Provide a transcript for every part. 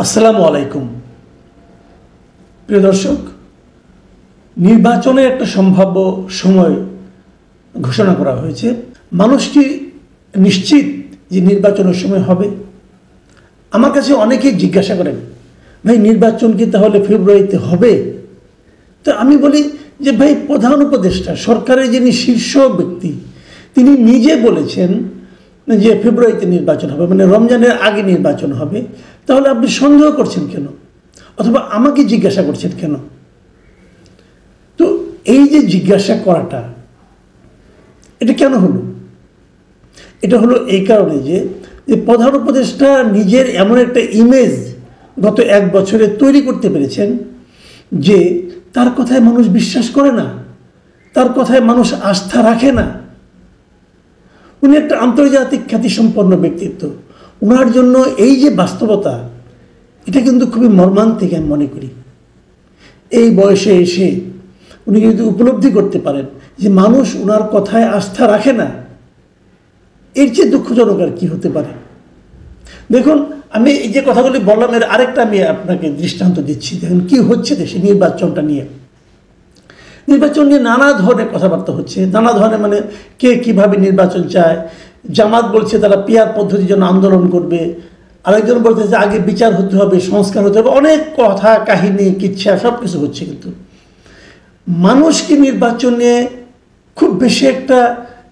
আসসালামু আলাইকুম প্রিয় দর্শক, নির্বাচনের একটা সম্ভাব্য সময় ঘোষণা করা হয়েছে। মানুষ কি নিশ্চিত যে নির্বাচনের সময় হবে? আমার কাছে অনেকেই জিজ্ঞাসা করেন, ভাই নির্বাচন কি তাহলে ফেব্রুয়ারিতে হবে? তো আমি বলি যে ভাই, প্রধান উপদেষ্টা সরকারের যিনি শীর্ষ ব্যক্তি, তিনি নিজে বলেছেন যে ফেব্রুয়ারিতে নির্বাচন হবে, মানে রমজানের আগে নির্বাচন হবে। তাহলে আপনি সন্দেহ করছেন কেন, অথবা আমাকে জিজ্ঞাসা করছেন কেন? তো এই যে জিজ্ঞাসা করাটা, এটা কেন হলো? এটা হলো এই কারণে যে প্রধান উপদেষ্টা নিজের এমন একটা ইমেজ গত এক বছরে তৈরি করতে পেরেছেন যে তার কথায় মানুষ বিশ্বাস করে না, তার কথায় মানুষ আস্থা রাখে না। উনি একটা আন্তর্জাতিক খ্যাতিসম্পন্ন ব্যক্তিত্ব। ওনার জন্য এই যে বাস্তবতা, এটা কিন্তু খুবই মর্মান্তিক আমি মনে করি। এই বয়সে এসে উনি যদি উপলব্ধি করতে পারেন যে মানুষ ওনার কথায় আস্থা রাখে না, এর চেয়ে দুঃখজনক আর কি হতে পারে? দেখুন, আমি এই যে কথাগুলি বললাম, এর আরেকটা আমি আপনাকে দৃষ্টান্ত দিচ্ছি। দেখুন কি হচ্ছে দেশে নির্বাচন নিয়ে নানা ধরনের কথাবার্তা হচ্ছে। নানা ধরনের মানে কে কিভাবে নির্বাচন চায়। জামাত বলছে তারা পিয়ার পদ্ধতির জন্য আন্দোলন করবে, আরেকজন বলছে যে আগে বিচার হতে হবে, সংস্কার হতে হবে। অনেক কথা কাহিনী কিচ্ছা সব কিছু হচ্ছে, কিন্তু মানুষ কি নির্বাচন নিয়ে খুব বেশি একটা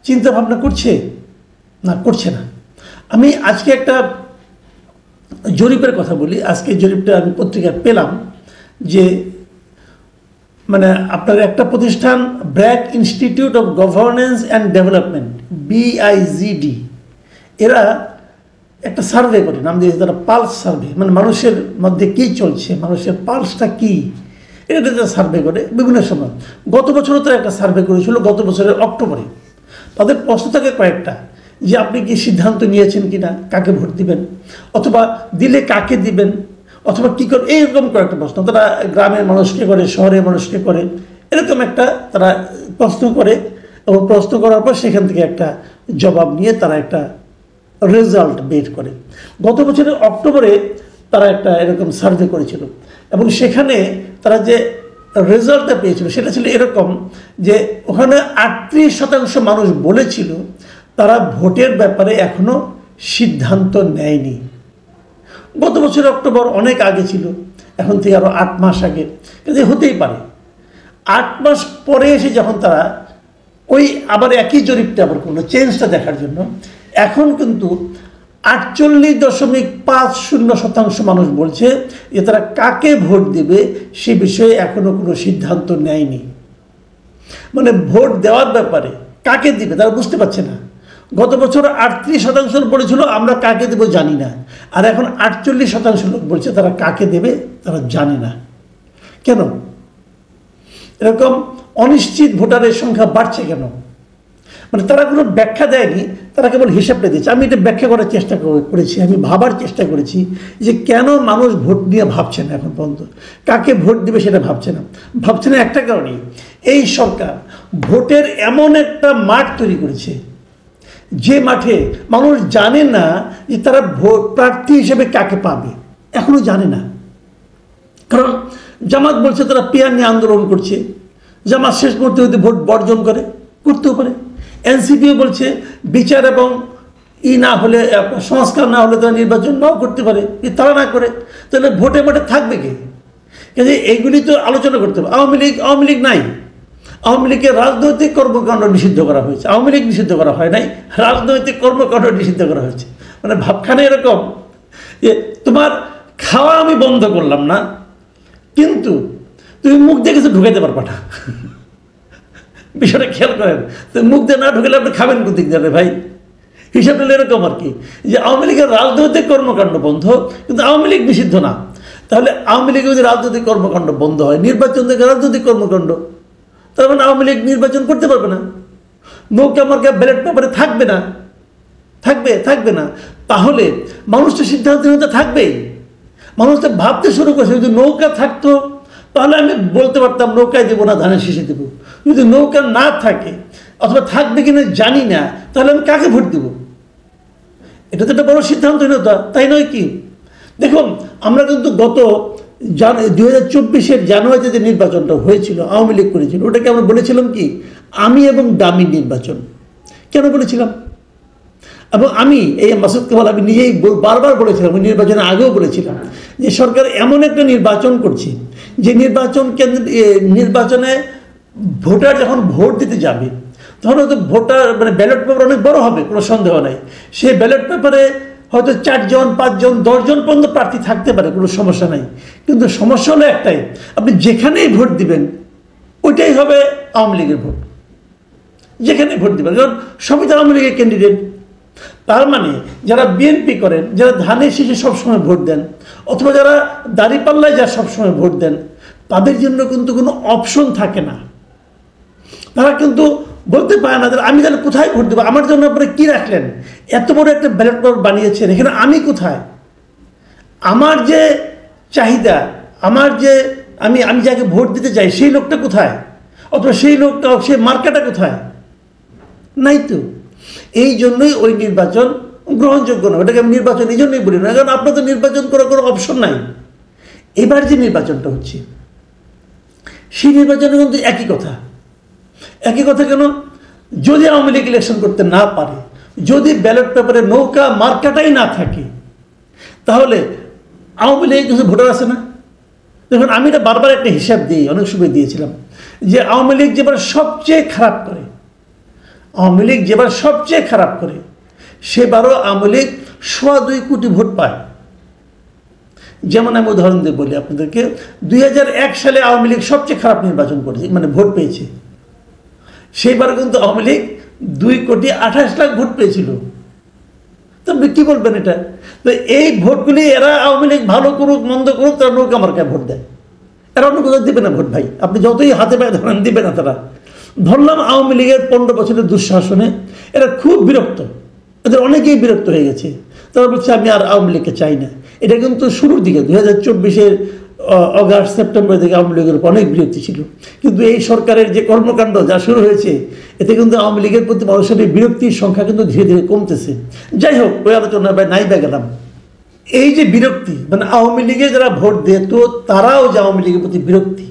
চিন্তা ভাবনা করছে? না, করছে না। আমি আজকে একটা জরিপের কথা বলি। আজকে জরিপটা আমি পত্রিকায় পেলাম যে মানে আপনার একটা প্রতিষ্ঠান BRAC institute of governance and development, BIGD, এরা একটা সার্ভে করে, নাম দিয়েছে তারা পালস সার্ভে। মানে মানুষের মধ্যে কী চলছে, মানুষের পালসটা কী, এটা সার্ভে করে বিভিন্ন সময়। গত বছরও তো একটা সার্ভে করেছিল, গত বছরের অক্টোবরে। তাদের প্রশ্ন থাকে কয়েকটা, যে আপনি কি সিদ্ধান্ত নিয়েছেন কিনা, কাকে ভোট দিবেন, অথবা দিলে কাকে দিবেন, অথবা কী করে, এইরকম কয়েকটা প্রশ্ন। তারা গ্রামের মানুষকে করে, শহরের মানুষকে করে, এরকম একটা তারা প্রশ্ন করে, এবং প্রশ্ন করার পর সেখান থেকে একটা জবাব নিয়ে তারা একটা রেজাল্ট বের করে। গত বছরের অক্টোবরে তারা একটা এরকম সার্ভে করেছিল, এবং সেখানে তারা যে রেজাল্টটা পেয়েছিল সেটা ছিল এরকম যে ওখানে 38% মানুষ বলেছিল তারা ভোটের ব্যাপারে এখনো সিদ্ধান্ত নেয়নি। গত বছরের অক্টোবর অনেক আগে ছিল, এখন থেকে আরও 8 মাস আগে। কিন্তু হতেই পারে 8 মাস পরে এসে যখন তারা ওই আবার একই জরিপটা আবার কোনো চেঞ্জটা দেখার জন্য, এখন কিন্তু 48.50% মানুষ বলছে যে তারা কাকে ভোট দেবে সে বিষয়ে এখনো কোনো সিদ্ধান্ত নেয়নি। মানে ভোট দেওয়ার ব্যাপারে কাকে দিবে তারা বুঝতে পারছে না। গত বছর 38% বলেছিল আমরা কাকে দেবো জানি না, আর এখন 48% লোক বলছে তারা কাকে দেবে তারা জানে না। কেন এরকম অনিশ্চিত ভোটারের সংখ্যা বাড়ছে কেন? মানে তারা কোনো ব্যাখ্যা দেয়নি, তারা কেবল হিসাবটা দিয়েছে। আমি এটা ব্যাখ্যা করার চেষ্টা করেছি, আমি ভাবার চেষ্টা করেছি যে কেন মানুষ ভোট নিয়ে ভাবছে না এখন পর্যন্ত, কাকে ভোট দিবে সেটা ভাবছে না একটা কারণেই, এই সরকার ভোটের এমন একটা মাঠ তৈরি করেছে যে মাঠে মানুষ জানে না যে তারা ভোট প্রার্থী হিসেবে কাকে পাবে, এখনো জানে না। কারণ জামাত বলছে তারা পিয়ার নিয়ে আন্দোলন করছে, জামাত শেষ মুহূর্তে যদি ভোট বর্জন করতেও পারে। এনসিপিও বলছে বিচার এবং না হলে সংস্কার না হলে তারা নির্বাচন নাও করতে পারে। তারা না করে তাহলে ভোটে থাকবে কে? কাজে এইগুলি তো আলোচনা করতে হবে। আওয়ামী লীগ নাই, আওয়ামী লীগের রাজনৈতিক কর্মকাণ্ড নিষিদ্ধ করা হয়েছে, আওয়ামী লীগ নিষিদ্ধ করা হয় নাই, রাজনৈতিক কর্মকাণ্ড নিষিদ্ধ করা হয়েছে। মানে ভাবখানে এরকম যে তোমার খাওয়া আমি বন্ধ করলাম না, কিন্তু তুমি মুখ দিয়ে কিছু ঢুকাইতে পারবা না। বিষয়টা খেয়াল করেন, তো মুখ দিয়ে না ঢুকেলে আপনি খাবেন কোন দিক দিয়ে ভাই? হিসাব নিলে এরকম আর কি, যে আওয়ামী লীগের রাজনৈতিক কর্মকাণ্ড বন্ধ, কিন্তু আওয়ামী লীগ নিষিদ্ধ না। তাহলে আওয়ামী লীগের যদি রাজনৈতিক কর্মকাণ্ড বন্ধ হয়, নির্বাচন থেকে রাজনৈতিক কর্মকাণ্ড, তার মানে আওয়ামী লীগ নির্বাচন করতে পারবে না, নৌকা মার্কা ব্যালট পেপারে থাকবে না। তাহলে মানুষ তো সিদ্ধান্ত নিতে থাকবেই। মানুষ তো ভাবতে শুরু করেছে, যদি নৌকা থাকতো তাহলে আমি বলতে পারতাম নৌকায় দেবো না ধানের শীষে দেবো। যদি নৌকা না থাকে, অথবা থাকবে কিনা জানি না, তাহলে আমি কাকে ভোট দেবো? এটা তো একটা বড় সিদ্ধান্তহীনতা, তাই নয় কি? দেখুন, আমরা কিন্তু গত 2024-এর জানুয়ারিতে যে নির্বাচনটা হয়েছিল, আওয়ামী লীগ করেছিল, ওটাকে আমরা বলেছিলাম কি আমি এবং দামি নির্বাচন। কেন বলেছিলাম? এবং আমি এই মাসুদ কামাল আমি নিজেই বারবার বলেছিলাম, ওই নির্বাচনের আগেও বলেছিলাম যে সরকার এমন একটা নির্বাচন করছে যে নির্বাচনে ভোটার যখন ভোট দিতে যাবে তখন হয়তো ভোটার মানে ব্যালট পেপার অনেক বড় হবে, কোনো সন্দেহ নাই। সেই ব্যালট পেপারে হয়তো 4 জন 5 জন 10 জন পর্যন্ত প্রার্থী থাকতে পারে, কোনো সমস্যা নাই। কিন্তু সমস্যা হলো একটাই, আপনি যেখানেই ভোট দিবেন ওইটাই হবে আওয়ামী লীগের ভোট, যেখানে ভোট দিবেন, কারণ সবই তো আওয়ামী লীগের ক্যান্ডিডেট। তার মানে যারা বিএনপি করেন, যারা ধানের শীষে সবসময় ভোট দেন, অথবা যারা দাঁড়িপাল্লায় যা সবসময় ভোট দেন, তাদের জন্য কিন্তু কোনো অপশন থাকে না। তারা কিন্তু বলতে পারে না যে আমি তাহলে কোথায় ভোট দেবো, আমার জন্য আপনারা কী রাখলেন, এত বড় একটা ব্যালট পেপার বানিয়েছেন, এখানে আমি কোথায়, আমার যে চাহিদা, আমার যে আমি যাকে ভোট দিতে চাই সেই লোকটা কোথায়, অথবা সেই লোকটা সেই মার্কাটা কোথায়, নাই তো। এই জন্যই ওই নির্বাচন গ্রহণযোগ্য নয়। ওটাকে আমি নির্বাচন এই জন্যই বলি না, কারণ আপনার তো নির্বাচন করার কোনো অপশন নাই। এবার যে নির্বাচনটা হচ্ছে সেই নির্বাচনে কিন্তু একই কথা কেন, যদি আওয়ামী লীগ ইলেকশন করতে না পারে, যদি ব্যালট পেপারে নৌকা মার্কাটাই না থাকে, তাহলে আওয়ামী লীগ কিছু ভোটার আছে না। দেখুন, আমি এটা বারবার একটা হিসাব দিই, অনেক সময় দিয়েছিলাম, যে আওয়ামী লীগ যেবার সবচেয়ে খারাপ করে, সেবারও আওয়ামী লীগ 2.25 কোটি ভোট পায়। যেমন আমি উদাহরণ দিয়ে বলি আপনাদেরকে, 2001 সালে আওয়ামী লীগ সবচেয়ে খারাপ নির্বাচন করেছে, মানে ভোট পেয়েছে। সেইবার কিন্তু আওয়ামী লীগ 2,28,00,000 ভোট পেয়েছিল। তো আপনি কী বলবেন এটা? তো এই ভোটগুলি এরা আওয়ামী লীগ ভালো করুক মন্দ করুক, তারা নৌকা মার্কায় ভোট দেয়। এরা অন্য কোথাও দেবে না ভোট ভাই, আপনি যতই হাতে পায়ে ধরেন দিবে না তারা। ধরলাম আওয়ামী লীগের 15 বছরের দুঃশাসনে এরা খুব বিরক্ত, এদের অনেকেই বিরক্ত হয়ে গেছে, তারা বলছে আমি আর আওয়ামী লীগকে চাই না। এটা কিন্তু শুরুর দিকে 2024-এর অগাস্ট সেপ্টেম্বর থেকে আওয়ামী লীগের উপর অনেক বিরক্তি ছিল, কিন্তু এই সরকারের যে কর্মকাণ্ড যা শুরু হয়েছে, এতে কিন্তু আওয়ামী লীগের প্রতি মানুষের বিরক্তির সংখ্যা কিন্তু ধীরে ধীরে কমতেছে। যাই হোক, ওই আলোচনা নাই বা গেলাম। এই যে বিরক্তি, মানে আওয়ামী লীগে যারা ভোট দেয়, তো তারাও যে আওয়ামী লীগের প্রতি বিরক্তি,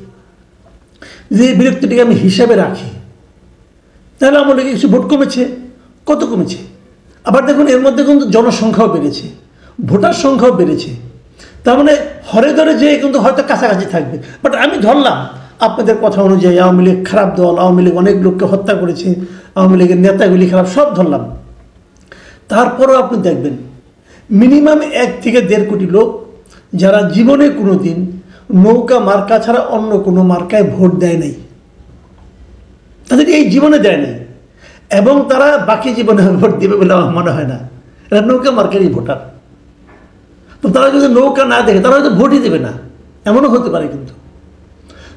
যে বিরক্তিটিকে আমি হিসাবে রাখি, তাহলে আওয়ামী লীগের কিছু ভোট কমেছে, কত কমেছে। আবার দেখুন, এর মধ্যে কিন্তু জনসংখ্যাও বেড়েছে, ভোটার সংখ্যাও বেড়েছে। তার মানে হরে ধরে যে কিন্তু হয়তো কাছাকাছি থাকবে। বাট আমি ধরলাম আপনাদের কথা অনুযায়ী আওয়ামী লীগ খারাপ দল, আওয়ামী লীগ অনেক লোককে হত্যা করেছে, আওয়ামী লীগের নেতাগুলি খারাপ, সব ধরলাম। তারপরেও আপনি দেখবেন মিনিমাম 1 থেকে 1.5 কোটি লোক যারা জীবনে কোনো দিন নৌকা মার্কা ছাড়া অন্য কোনো মার্কায় ভোট দেয় নাই, তাদের এই জীবনে দেয় নাই, এবং তারা বাকি জীবনে ভোট দেবে বলে আমার মনে হয় না। এরা নৌকা মার্কারই ভোটার। তো তারা যদি নৌকা না দেখে তারা হয়তো ভোটই দেবে না, এমনও হতে পারে। কিন্তু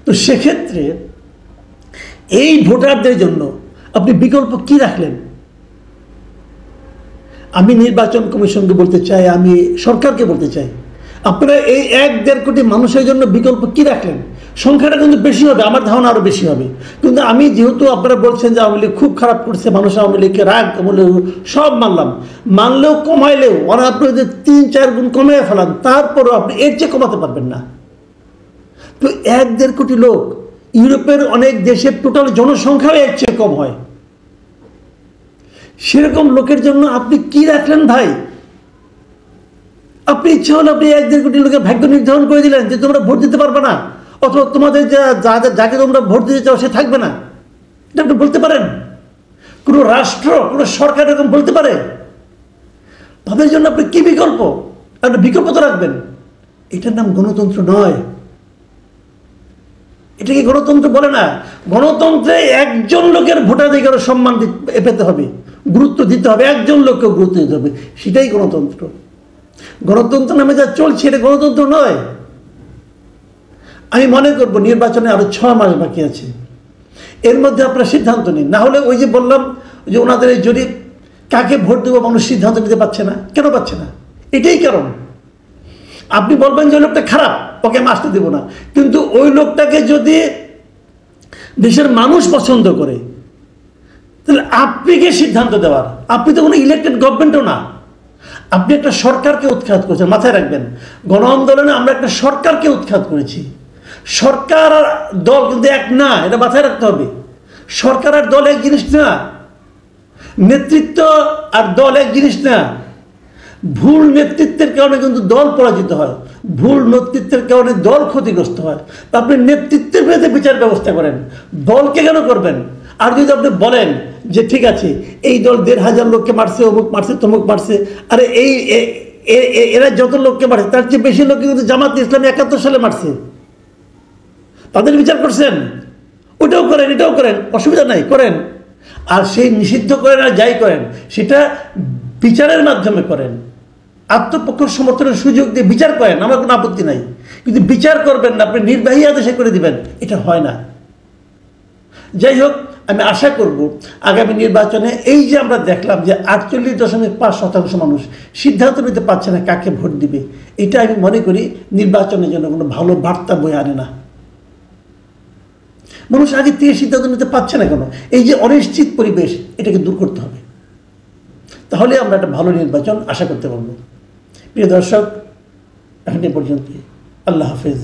তো সেক্ষেত্রে এই ভোটারদের জন্য আপনি বিকল্প কি রাখলেন? আমি নির্বাচন কমিশনকে বলতে চাই, আমি সরকারকে বলতে চাই, আপনারা এই 1-1.5 কোটি মানুষের জন্য বিকল্প কি রাখলেন? সংখ্যাটা কিন্তু বেশি হবে, আমার ধারণা আরও বেশি হবে। কিন্তু আমি যেহেতু আপনারা বলছেন যে আওয়ামী লীগ খুব খারাপ করছে, মানুষ আওয়ামী লীগকে রাগ সব মানলেও কমাইলেও আপনি যদি 3-4 গুণ কমিয়ে ফেলান, তারপরেও আপনি এর চেয়ে কমাতে পারবেন না। তো 1-1.5 কোটি লোক, ইউরোপের অনেক দেশের টোটাল জনসংখ্যাও এর চেয়ে কম হয়। সেরকম লোকের জন্য আপনি কি রাখলেন ভাই? আপনি ইচ্ছা হলে আপনি 1-1.5 কোটি লোকের ভাগ্য নির্ধারণ করে দিলেন যে তোমরা ভোট দিতে পারবে না, অথবা তোমাদের যাকে তোমরা ভোট দিতে চাও সে থাকবে না। এটা আপনি বলতে পারেন? কোনো রাষ্ট্র, কোনো সরকার এরকম বলতে পারে? তাদের জন্য আপনি কি বিকল্প? আপনি বিকল্প তো রাখবেন। এটার নাম গণতন্ত্র নয়। এটাকে গণতন্ত্র বলে না। গণতন্ত্রে একজন লোকের ভোটাধিকার সম্মান পেতে হবে, গুরুত্ব দিতে হবে, একজন লোককে গুরুত্ব দিতে হবে, সেটাই গণতন্ত্র। গণতন্ত্র নামে যা চলছে এটা গণতন্ত্র নয়। আমি মনে করব নির্বাচনে আরো 6 মাস বাকি আছে, এর মধ্যে আপনারা সিদ্ধান্ত নিন। না হলে ওই যে বললাম যে ওনাদের এই জরিপ, কাকে ভোট দেবো মানুষ সিদ্ধান্ত নিতে পারছে না। কেন পাচ্ছে না? এটাই কারণ। আপনি বলবেন যে ওই লোকটা খারাপ, ওকে আমি আসতে দেবো না, কিন্তু ওই লোকটাকে যদি দেশের মানুষ পছন্দ করে, তাহলে আপনি কে সিদ্ধান্ত দেওয়ার? আপনি তো কোনো ইলেক্টেড গভর্নমেন্টও না। আপনি একটা সরকারকে উৎখাত করেছেন, মাথায় রাখবেন। গণ আন্দোলনে আমরা একটা সরকারকে উৎখাত করেছি। সরকার আর দল কিন্তু এক না, এটা মাথায় রাখতে হবে। সরকার আর দল এক জিনিস না, নেতৃত্ব আর দল এক জিনিস না। ভুল নেতৃত্বের কারণে কিন্তু দল পরাজিত হয়, ভুল নেতৃত্বের কারণে দল ক্ষতিগ্রস্ত হয়। তো আপনি নেতৃত্বের বিরুদ্ধে বিচার ব্যবস্থা করেন, দলকে কেন করবেন? আর যদি আপনি বলেন যে ঠিক আছে এই দল ১৫০০ লোককে মারছে, অমুক মারছে, তমুক মারছে, আরে এরা যত লোককে মারছে তার চেয়ে বেশি লোককে কিন্তু জামাত ইসলামী ৭১ সালে মারছে, তাদের বিচার করছেন। ওটাও করেন, এটাও করেন, অসুবিধা নাই, করেন। আর সেই নিষিদ্ধ করেন আর যাই করেন সেটা বিচারের মাধ্যমে করেন, আত্মপক্ষ সমর্থনের সুযোগ দিয়ে বিচার করেন, আমার কোনো আপত্তি নাই। কিন্তু বিচার করবেন না, আপনি নির্বাহী আদেশে করে দিবেন, এটা হয় না। যাই হোক, আমি আশা করব আগামী নির্বাচনে এই যে আমরা দেখলাম যে ৪৮.৫% মানুষ সিদ্ধান্ত নিতে পারছে না কাকে ভোট দিবে, এটা আমি মনে করি নির্বাচনের জন্য কোনো ভালো বার্তা বয়ে আনে না। মানুষ আগে থেকে সিদ্ধান্ত নিতে পারছে না কেন? এই যে অনিশ্চিত পরিবেশ, এটাকে দূর করতে হবে, তাহলে আমরা একটা ভালো নির্বাচন আশা করতে পারবো। প্রিয় দর্শক, এখন এ পর্যন্ত। আল্লাহ হাফেজ।